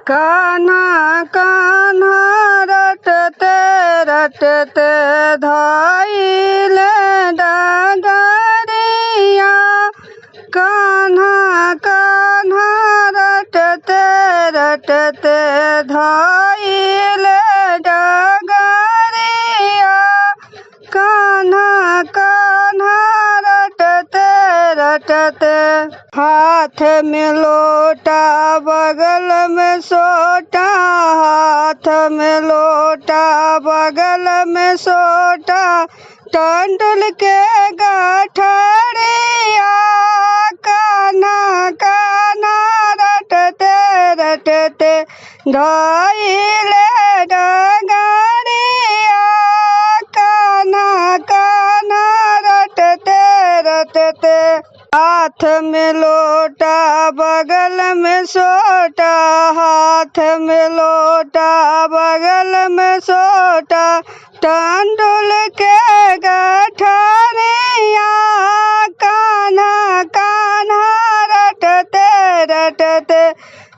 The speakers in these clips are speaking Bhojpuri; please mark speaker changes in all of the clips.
Speaker 1: कान्हा कान्हा रटते रटते धाइल डगरिया। कान्हा कान्हा रटते रटते धाइल डगरिया। कान्हा कान्हा रटते रटते हाथ में लोटा बगल में सोटा। हाथ में लोटा बगल में सोटा टंडुल के गठरिया। कान्हा कान्हा रटते रटते धाइल डगरिया। कान्हा कान्हा रटते रटते हाथ में लोटा बगल में सोटा। हाथ में लोटा बगल में सोटा टंडुल के गठरिया। कान्हा कान्हा रटते रटते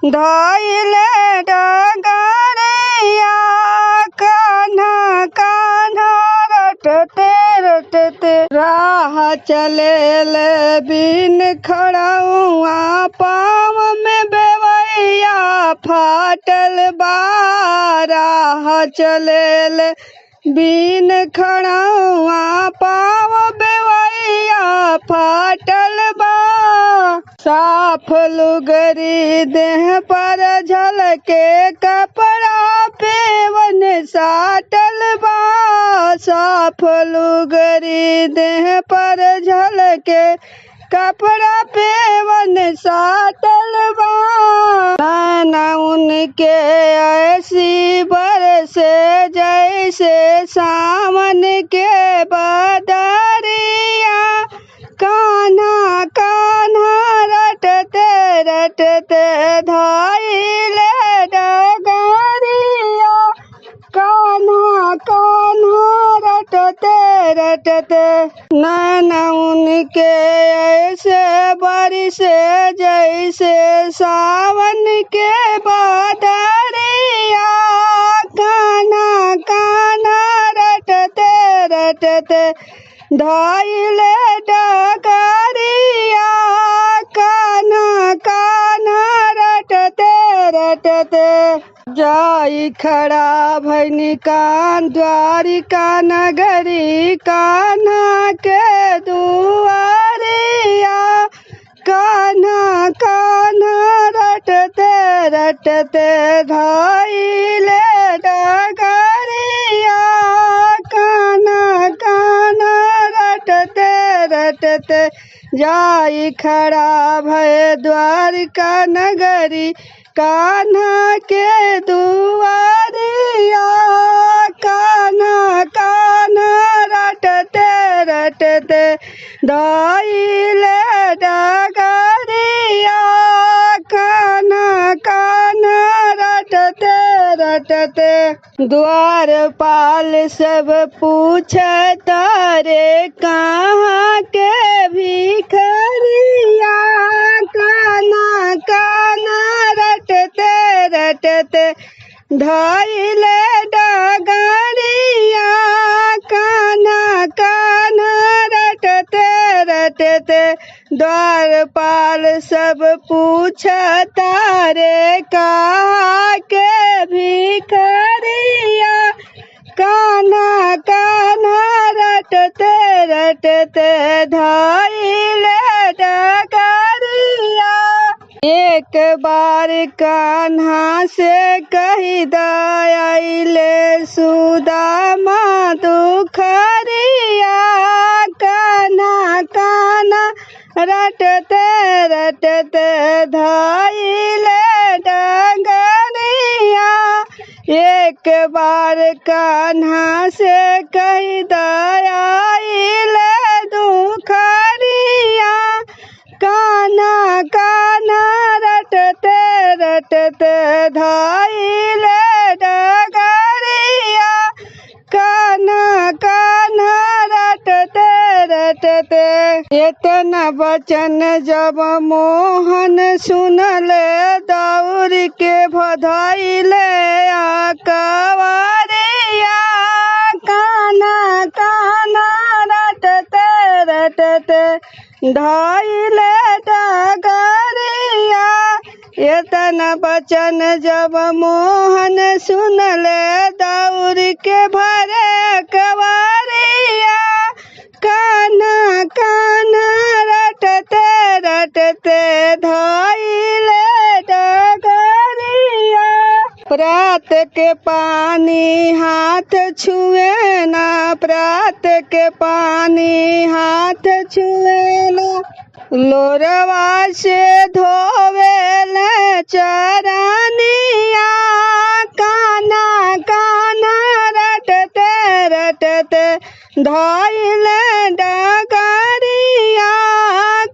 Speaker 1: धाइल डगरिया। कान्हा कान्हा रटते रटते राह चलेल बिन खड़उआ। पाँव में बेवैया फाटल बा। राह चलेल बिन खड़उआ। पाँव बेवैया फाटल बा। साफ लुगरी देह पर झलके कपड़ा पेवन साटल बा। साफ लुगरी देह पर झलके कपड़ा पेवन साटल बा। नैना उनके ऐसी बरसे जैसे सावन के बदरिया। कान्हा कान्हा रटते रटते धाइल डगरिया। कान्हा कान्हा रटते रटते नैना उनके ऐसे बरसे जैसे सावन के बदरिया। कान्हा कान्हा रटते रटते धाइल डगरिया। कान्हा कान्हा रटते रटते जाई खड़ा भैनी कान द्वारिका नगरी। कान्हा के दुआरिया। कान्हा कान्हा रटते रटते धाइल डगरिया। कान्हा कान्हा रटते रटते जाई खड़ा भय द्वारिका नगरी। कान्हा के दुआरिया। कान्हा कान्हा रटते रटते धाइल डगरिया। कान्हा कान्हा रटते रटते द्वारपाल सब पूछता रे कहाँ के भिखरिया। कान्हा कान्हा रटते रटते धाइल डगरिया। कान्हा कान्हा रटते रटते द्वारपाल सब पूछता रे कहाँ के भिखरिया। कान्हा कान्हा रटते रटते धाइल डगरिया। एक बार कान्हा से कही दयाले सुदामा दुखरिया। कान्हा कान्हा रटते रटते धाइल डगरिया। एक बार कान्हा से कही दयाले दुखरिया। कान्हा कान्हा रटते रटते धाइल डगरिया। कान्हा कान्हा रटते रटते इतना बचन जब मोहन सुनले दौड़ के भधैले कवरिया काना काना रटते रटते धैले डगरिया। इतना बचन जब मोहन सुनले दौड़ के भरे कवरिया काना काना रटते रटते धैले डगरिया। प्रात के पानी हाथ छुए ना, प्रात के पानी हाथ छुए ना, लोरवा से धोवेले चरनिया काना काना रटते रटते धैले डगरिया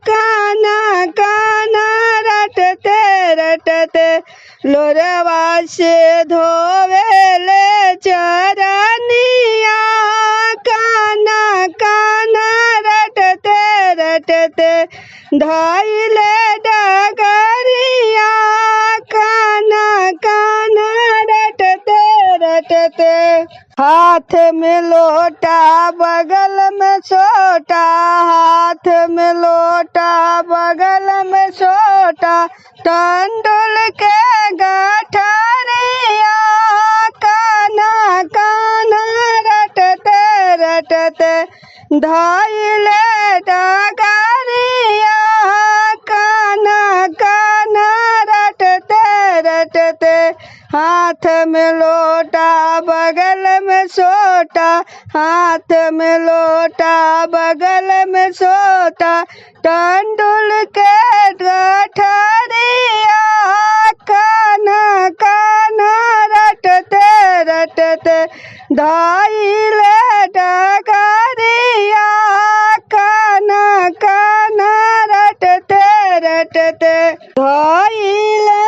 Speaker 1: काना काना रटते रटते लोरवा से धोवेले चरनिया काना काना रटते रटते धैले डगरिया काना काना रटते रटते। हाथ में लोटा बगल में छोटा, हाथ में लोटा बगल में छोटा, टंडुल के गठरिया काना काना रटते रटते धैले डगरिया काना काना रटते रटते। हाथ में लोटा बगल में छोटा, हाथ में लोटा बगल में छोटा, टंडुल के गठरिया काना काना रटते रटते धैले डगरिया काना काना रटते रटते धैले